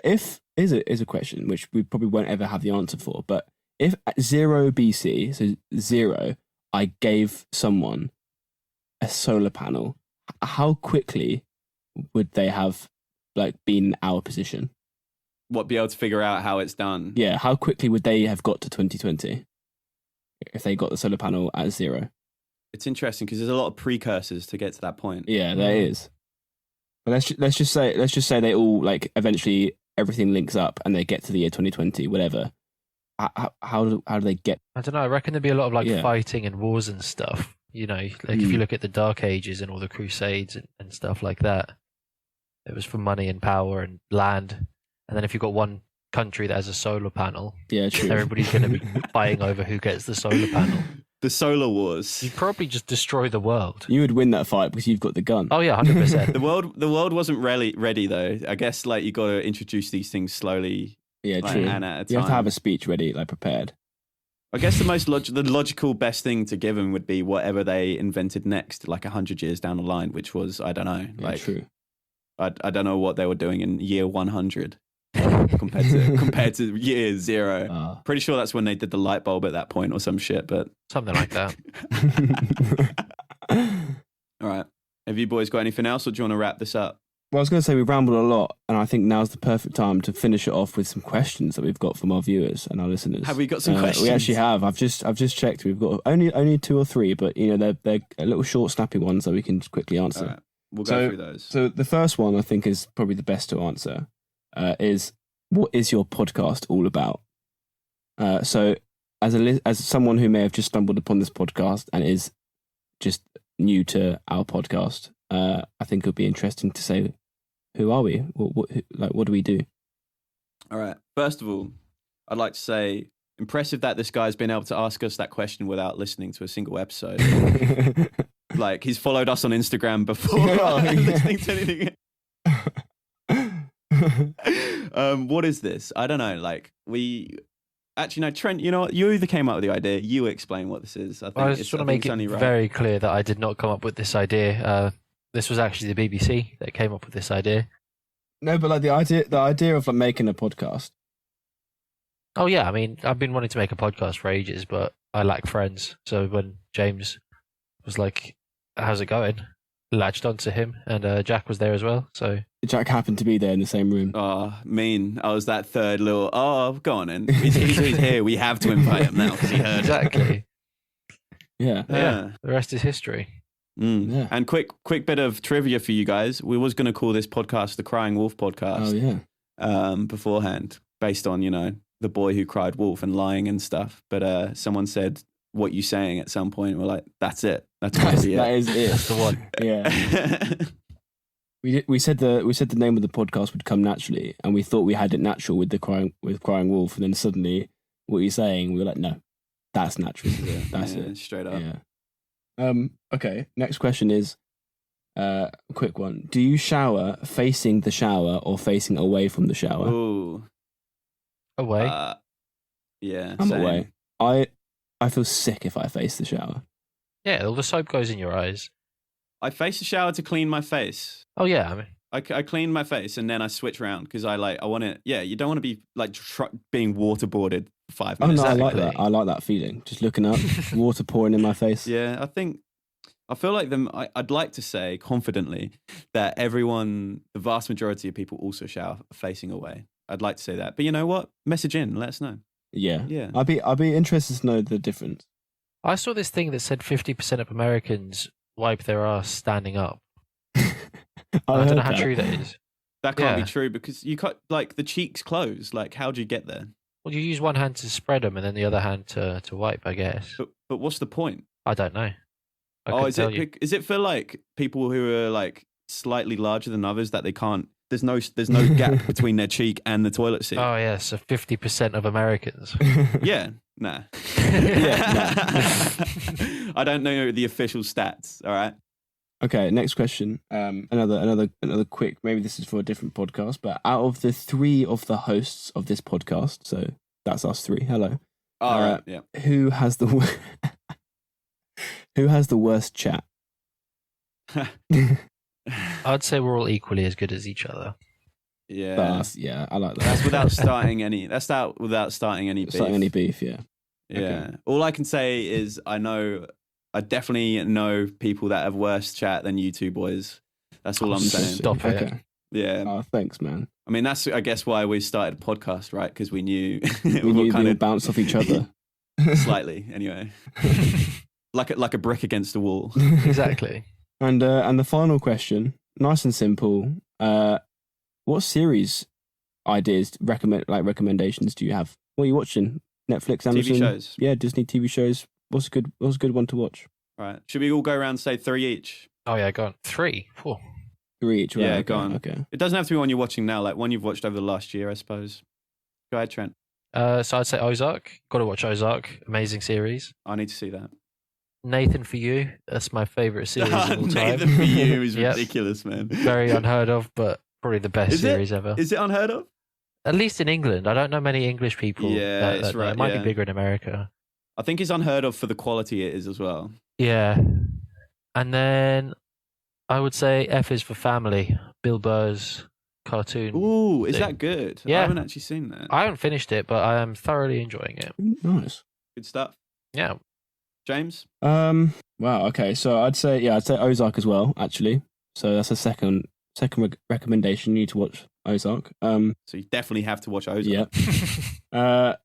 S3: If is a question which we probably won't ever have the answer for, but if at 0 BC, so 0, I gave someone a solar panel, how quickly would they have like been in our position?
S1: Be able to figure out how it's done?
S3: Yeah, how quickly would they have got to 2020 if they got the solar panel at 0?
S1: It's interesting because there's a lot of precursors to get to that point.
S3: Yeah, there is. But let's just say they all like eventually everything links up and they get to the year 2020, whatever. How do they get?
S2: I don't know. I reckon there'd be a lot of fighting and wars and stuff. You know, like if you look at the Dark Ages and all the Crusades and stuff like that, it was for money and power and land. And then if you've got one country that has a solar panel,
S3: true.
S2: Everybody's going to be fighting over who gets the solar panel.
S1: The solar wars.
S2: You'd probably just destroy the world.
S3: You would win that fight because you've got the gun.
S2: Oh yeah, 100%.
S1: The world wasn't really ready though. I guess like you got to introduce these things slowly.
S3: Yeah,
S1: like,
S3: true.
S1: and at a time.
S3: You have to have a speech ready, like prepared.
S1: I guess the logical best thing to give them would be whatever they invented next, like 100 years down the line, which was, I don't know, like
S3: true.
S1: I don't know what they were doing in year 100 compared to year 0. Pretty sure that's when they did the light bulb at that point or some shit, but
S2: something like that.
S1: All right. Have you boys got anything else, or do you want to wrap this up?
S3: Well, I was going to say we rambled a lot, and I think now's the perfect time to finish it off with some questions that we've got from our viewers and our listeners.
S1: Have we got some questions?
S3: We actually have. I've just checked. We've got only 2 or 3, but you know they're little short, snappy ones that we can quickly answer.
S1: All right. We'll go through those.
S3: So the first one I think is probably the best to answer. Is what is your podcast all about? So as someone who may have just stumbled upon this podcast and is just new to our podcast, I think it would be interesting to say, who are we? What do we do?
S1: All right. First of all, I'd like to say, impressive that this guy's been able to ask us that question without listening to a single episode. Like, he's followed us on Instagram before listening to anything. What is this? I don't know. Like, actually, no, Trent, you know what? You either came up with the idea, you explain what this is.
S2: I just want to make it very clear that I did not come up with this idea. This was actually the BBC that came up with this idea.
S3: No, but like the idea of like making a podcast.
S2: Oh yeah, I mean, I've been wanting to make a podcast for ages, but I lack friends. So when James was like, "How's it going?" latched onto him, and Jack was there as well. So
S3: Jack happened to be there in the same room.
S1: Oh, mean. I was that third little. Oh, go on in. He's here. We have to invite him now because he heard
S2: exactly.
S3: Yeah.
S2: The rest is history.
S3: Yeah.
S1: And quick bit of trivia for you guys. We was going to call this podcast the Crying Wolf Podcast.
S3: Oh yeah.
S1: Beforehand, based on the boy who cried wolf and lying and stuff. But someone said, "What you saying?" at some point. We're like, "That's it. That
S3: is it.
S2: That's the one."
S3: Yeah. We said the name of the podcast would come naturally, and we thought we had it natural with crying wolf, and then suddenly, what you're saying, we were like, no, that's natural. That's it.
S1: Straight up.
S3: Yeah. Okay. Next question is a quick one. Do you shower facing the shower or facing away from the shower?
S1: Ooh.
S2: Away.
S1: Yeah.
S3: I'm
S1: same.
S3: away. I feel sick if I face the shower.
S2: Yeah, all the soap goes in your eyes.
S1: I face the shower to clean my face.
S2: Oh yeah, I mean,
S1: I clean my face and then I switch around because I want it. Yeah, you don't want to be like being waterboarded for 5 minutes.
S3: Oh no,
S2: Exactly.
S3: I like that. I like that feeling. Just looking up, water pouring in my face.
S1: Yeah, I feel like I'd like to say confidently that the vast majority of people also shower facing away. I'd like to say that, but you know what? Message in, let us know.
S3: Yeah.
S1: Yeah.
S3: I'd be interested to know the difference.
S2: I saw this thing that said 50% of Americans wipe their ass standing up. I don't know how true that is.
S1: That can't be true because you cut like the cheeks close. Like, how do you get there?
S2: Well, you use one hand to spread them and then the other hand to wipe, I guess.
S1: But what's the point?
S2: I don't know.
S1: Is it for like people who are like slightly larger than others that they can't? There's no gap between their cheek and the toilet seat.
S2: Oh yeah, so 50% of Americans.
S1: Yeah, nah. I don't know the official stats. All right.
S3: Okay, next question. Another quick. Maybe this is for a different podcast, but out of the 3 of the hosts of this podcast, so that's us 3. Hello.
S1: All right. Yeah.
S3: Who has the worst chat?
S2: I'd say we're all equally as good as each other.
S1: Yeah.
S3: Yeah, I like that.
S1: That's without starting any. Without starting any beef.
S3: Starting any beef, yeah.
S1: Yeah.
S3: Okay.
S1: All I can say is I definitely know people that have worse chat than you two boys. That's all I'm saying.
S2: Stop it.
S3: Okay.
S1: Yeah.
S3: Oh, thanks, man.
S1: I mean, that's I guess why we started a podcast, right? Because we knew
S3: we knew kind of bounce off each other
S1: slightly, anyway. like a brick against a wall.
S2: Exactly.
S3: And the final question, nice and simple. What series ideas recommendations do you have? What are you watching? Netflix, Amazon,
S1: TV shows.
S3: Yeah, Disney TV shows. What's a good one to watch?
S1: Right. Should we all go around and say 3 each?
S2: Oh yeah, go on. 3. 4.
S3: 3 each, right?
S1: Yeah,
S3: okay,
S1: go on.
S3: Okay.
S1: It doesn't have to be one you're watching now, like one you've watched over the last year, I suppose. Go ahead, Trent.
S2: So I'd say Ozark. Got to watch Ozark. Amazing series.
S1: I need to see that.
S2: Nathan For You. That's my favourite series of all time.
S1: Nathan For You is
S2: Yep.
S1: ridiculous, man.
S2: Very unheard of, but probably the best series ever.
S1: Is it unheard of?
S2: At least in England. I don't know many English people.
S1: Yeah, it's right.
S2: It might
S1: yeah.
S2: be bigger in America.
S1: I think it's unheard of for the quality it is as well.
S2: Yeah. And then I would say F is for Family. Bill Burr's cartoon.
S1: Ooh, is
S2: thing.
S1: that good?
S2: Yeah.
S1: I haven't actually seen that.
S2: I haven't finished it, but I am thoroughly enjoying it.
S3: Nice.
S1: Good stuff.
S2: Yeah.
S1: James?
S3: Wow. Okay. So I'd say Ozark as well. Actually, so that's a second recommendation. You need to watch Ozark.
S1: So you definitely have to watch Ozark.
S3: Yeah.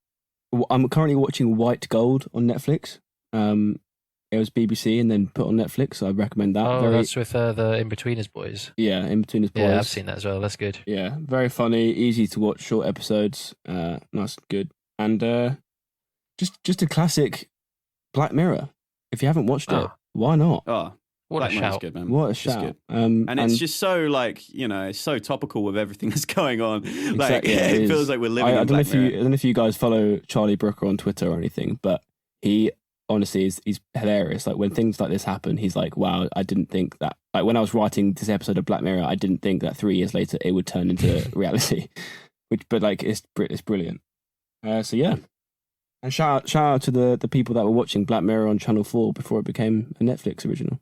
S3: I'm currently watching White Gold on Netflix. It was BBC and then put on Netflix, so I'd recommend that.
S2: Oh, that's with the Inbetweeners boys.
S3: Yeah, Inbetweeners boys.
S2: Yeah, I've seen that as well. That's good.
S3: Yeah, very funny, easy to watch, short episodes, nice and good. And just a classic Black Mirror. If you haven't watched it, why not?
S1: Oh,
S2: What
S1: Black
S2: a
S1: Mirror's
S2: shout.
S1: good, man.
S3: What a
S1: It's
S3: shout.
S1: good.
S3: And
S1: it's just so it's so topical with everything that's going on. Like
S3: Exactly,
S1: it
S3: it
S1: feels
S3: is.
S1: like we're living in
S3: I don't know
S1: Black
S3: if
S1: Mirror.
S3: I don't know if you guys follow Charlie Brooker on Twitter or anything, but he honestly he's hilarious. Like when things like this happen, he's like, "Wow, I didn't think that." Like when I was writing this episode of Black Mirror, I didn't think that 3 years later it would turn into reality. But it's brilliant. So yeah, and shout out to the people that were watching Black Mirror on Channel 4 before it became a Netflix original.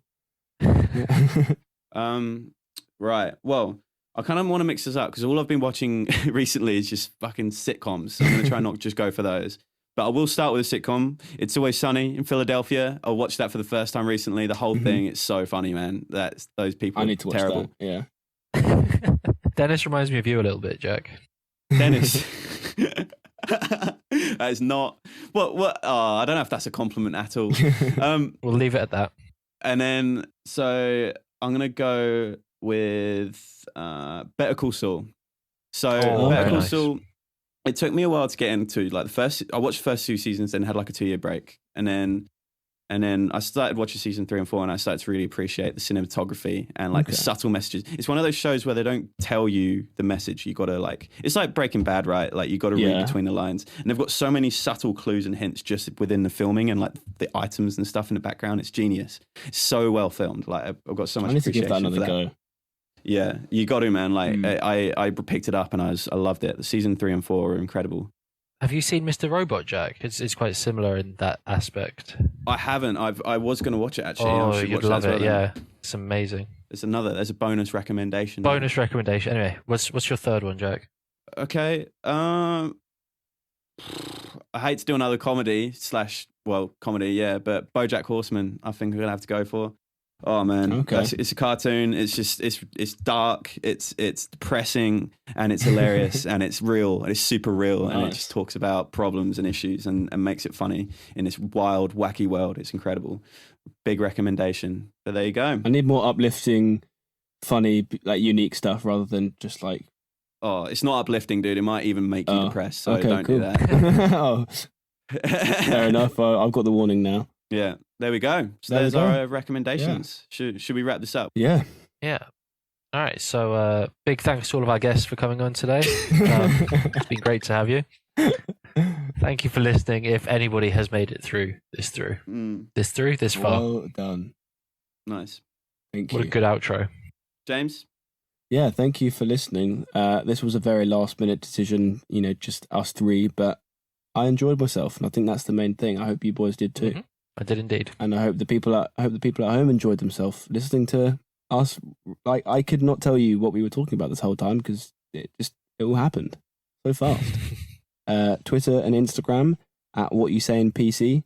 S1: Right. Well, I kind of want to mix this up because all I've been watching recently is just fucking sitcoms. So I'm going to try and not just go for those. But I will start with a sitcom. It's Always Sunny in Philadelphia. I watched that for the first time recently. The whole thing, it's so funny, man. Those people
S3: I need to watch
S1: terrible.
S3: that. Yeah.
S2: Dennis reminds me of you a little bit, Jack.
S1: Dennis. That is not... What? Oh, I don't know if that's a compliment at all.
S2: We'll leave it at that.
S1: And then, so I'm going to go with Better Call Saul. So Better Call
S2: nice.
S1: Saul, it took me a while to get into. Like I watched the first 2 seasons, then had like a 2-year break. And then I started watching season 3 and 4 and I started to really appreciate the cinematography and like the subtle messages. It's one of those shows where they don't tell you the message. You got to it's like Breaking Bad, right? Like you got to read between the lines. And they've got so many subtle clues and hints just within the filming and like the items and stuff in the background. It's genius. It's so well filmed. Like I've got so much
S3: I need to
S1: appreciation
S3: give that
S1: for
S3: another
S1: that.
S3: go.
S1: Yeah, you got to, man. Like I picked it up and I loved it. The season 3 and 4 are incredible.
S2: Have you seen Mr. Robot, Jack? It's quite similar in that aspect.
S1: I haven't. I was going to watch it actually.
S2: Oh,
S1: I should
S2: you'd
S1: watch
S2: love
S1: that as
S2: it.
S1: well
S2: Yeah,
S1: then.
S2: it's amazing.
S1: There's a bonus recommendation.
S2: Bonus recommendation. Anyway, what's your third one, Jack?
S1: Okay. I hate to do another comedy, yeah, but BoJack Horseman, I think I'm gonna have to go for. Oh man,
S3: Okay.
S1: It's a cartoon. It's just it's dark. It's depressing, and it's hilarious, and it's real. And it's super real, and it
S3: Nice.
S1: just talks about problems and issues, and makes it funny in this wild, wacky world. It's incredible. Big recommendation. But there you go.
S3: I need more uplifting, funny, like unique stuff rather than just like.
S1: Oh, it's not uplifting, dude. It might even make you depressed. So
S3: okay,
S1: don't
S3: cool.
S1: do that.
S3: Oh, fair enough. I've got the warning now.
S1: Yeah, there we go. So
S3: There we
S1: there's
S3: go.
S1: our recommendations. Should we wrap this up?
S3: Yeah.
S2: Yeah. All right. So big thanks to all of our guests for coming on today. It's been great to have you. Thank you for listening. If anybody has made it through this far.
S3: Well done.
S1: Nice.
S3: Thank
S2: What
S3: you.
S2: a good outro.
S1: James?
S3: Yeah, thank you for listening. This was a very last minute decision, just us three, but I enjoyed myself, and I think that's the main thing. I hope you boys did too.
S2: Mhm. I did indeed.
S3: And I hope the people at home enjoyed themselves listening to us. Like, I could not tell you what we were talking about this whole time because it all happened so fast. Twitter and Instagram at WhatYouSayingPC.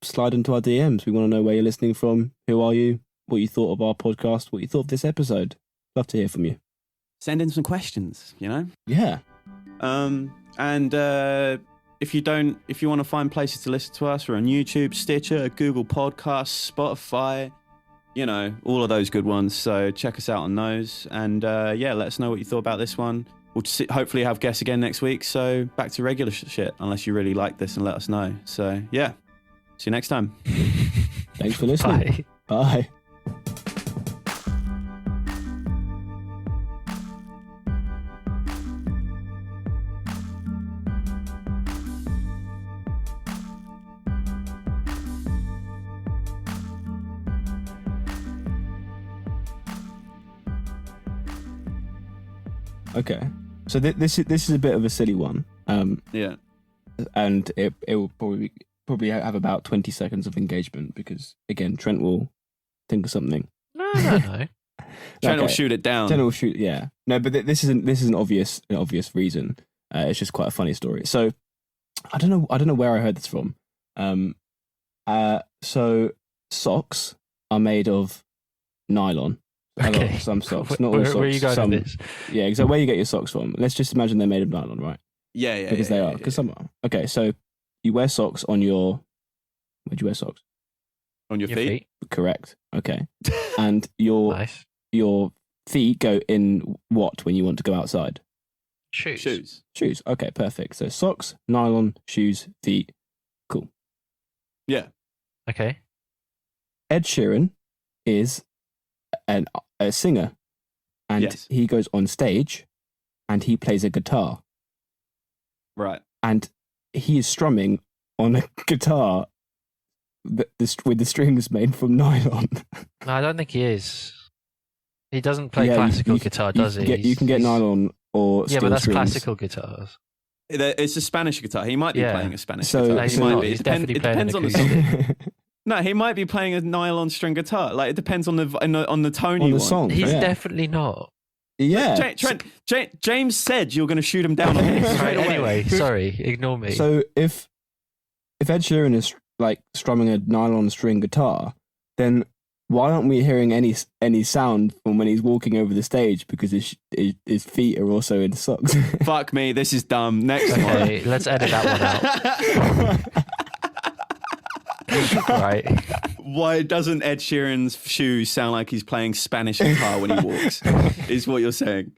S3: Slide into our DMs. We want to know where you're listening from. Who are you? What you thought of our podcast? What you thought of this episode? Love to hear from you.
S1: Send in some questions,
S3: Yeah.
S1: And if you want to find places to listen to us, we're on YouTube, Stitcher, Google Podcasts, Spotify, all of those good ones. So check us out on those. And let us know what you thought about this one. We'll hopefully have guests again next week. So back to regular shit, unless you really like this and let us know. So yeah, see you next time.
S3: Thanks for listening.
S2: Bye.
S3: Bye. Okay, so this is a bit of a silly one,
S1: Yeah.
S3: and it will probably have about 20 seconds of engagement because again Trent will think of something.
S2: No.
S1: Trent will shoot it down.
S3: Trent will shoot, yeah. No, but this isn't an obvious reason. It's just quite a funny story. So I don't know where I heard this from. So socks are made of nylon.
S2: Okay.
S3: Some socks, not all socks.
S2: Where are you going with this?
S3: Yeah, exactly. Where you get your socks from? Let's just imagine they're made of nylon, right?
S1: Yeah.
S3: Because they are. Because some are. Okay, so you wear socks on your. Where do you wear socks?
S1: On your feet?
S3: Correct. Okay, and your
S2: Nice.
S3: your feet go in what when you want to go outside?
S2: Shoes.
S3: Shoes. Okay, perfect. So socks, nylon, shoes, feet. Cool.
S1: Yeah.
S2: Okay.
S3: Ed Sheeran is a singer, and
S1: Yes.
S3: he goes on stage, and he plays a guitar,
S1: Right.
S3: and he is strumming on a guitar with the strings made from nylon.
S2: No, I don't think he is. He doesn't play
S3: Yeah,
S2: classical guitar, does he?
S3: You can get
S2: He's-
S3: nylon or
S2: Yeah,
S3: steel
S2: but that's
S3: strings.
S2: classical guitars.
S1: It's a Spanish guitar. He might be
S2: Yeah.
S1: playing a Spanish
S3: So-
S1: guitar.
S2: No, he's
S1: He might
S2: not.
S1: be.
S2: He's
S1: It
S2: definitely playing
S1: depends
S2: an
S1: on the
S2: acoustic.
S1: song. No, he might be playing a nylon string guitar. Like it depends on the tone
S3: on
S1: you
S3: the
S1: want.
S3: song.
S2: He's
S3: yeah.
S2: definitely not.
S3: Yeah.
S1: James said you're going to shoot him down on this
S2: Right,
S1: straight away.
S2: anyway, sorry, ignore me.
S3: So if Ed Sheeran is like strumming a nylon string guitar, then why aren't we hearing any sound from when he's walking over the stage? Because his feet are also in socks.
S1: Fuck me, this is dumb. Next one.
S2: Okay, let's edit that one out. Right.
S1: Why doesn't Ed Sheeran's shoes sound like he's playing Spanish guitar when he walks? Is what you're saying.